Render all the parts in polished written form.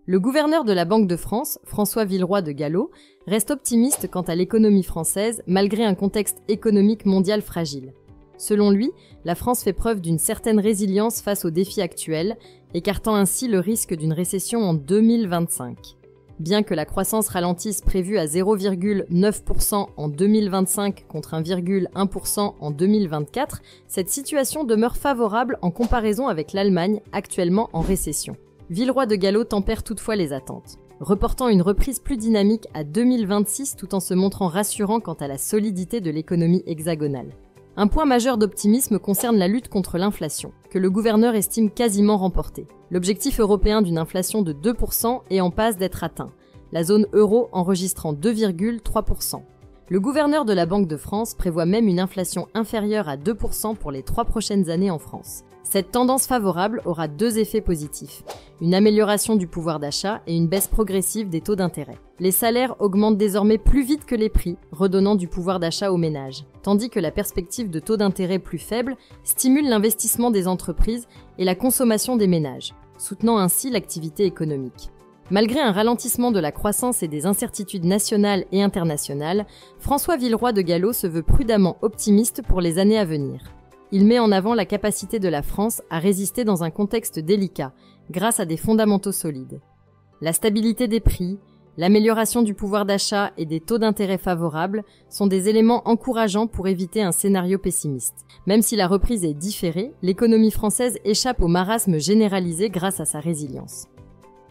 Le gouverneur de la Banque de France, François Villeroy de Galhau, reste optimiste quant à l'économie française malgré un contexte économique mondial fragile. Selon lui, la France fait preuve d'une certaine résilience face aux défis actuels, écartant ainsi le risque d'une récession en 2025. Bien que la croissance ralentisse prévue à 0,9% en 2025 contre 1,1% en 2024, cette situation demeure favorable en comparaison avec l'Allemagne, actuellement en récession. Villeroy de Galhau tempère toutefois les attentes, reportant une reprise plus dynamique à 2026 tout en se montrant rassurant quant à la solidité de l'économie hexagonale. Un point majeur d'optimisme concerne la lutte contre l'inflation, que le gouverneur estime quasiment remportée. L'objectif européen d'une inflation de 2% est en passe d'être atteint, la zone euro enregistrant 2,3%. Le gouverneur de la Banque de France prévoit même une inflation inférieure à 2% pour les 3 prochaines années en France. Cette tendance favorable aura deux effets positifs, une amélioration du pouvoir d'achat et une baisse progressive des taux d'intérêt. Les salaires augmentent désormais plus vite que les prix, redonnant du pouvoir d'achat aux ménages, tandis que la perspective de taux d'intérêt plus faible stimule l'investissement des entreprises et la consommation des ménages, soutenant ainsi l'activité économique. Malgré un ralentissement de la croissance et des incertitudes nationales et internationales, François Villeroy de Galhau se veut prudemment optimiste pour les années à venir. Il met en avant la capacité de la France à résister dans un contexte délicat, grâce à des fondamentaux solides. La stabilité des prix, l'amélioration du pouvoir d'achat et des taux d'intérêt favorables sont des éléments encourageants pour éviter un scénario pessimiste. Même si la reprise est différée, l'économie française échappe au marasme généralisé grâce à sa résilience.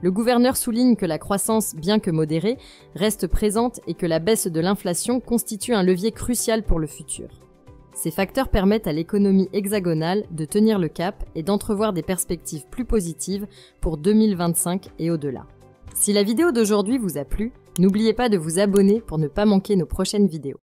Le gouverneur souligne que la croissance, bien que modérée, reste présente et que la baisse de l'inflation constitue un levier crucial pour le futur. Ces facteurs permettent à l'économie hexagonale de tenir le cap et d'entrevoir des perspectives plus positives pour 2025 et au-delà. Si la vidéo d'aujourd'hui vous a plu, n'oubliez pas de vous abonner pour ne pas manquer nos prochaines vidéos.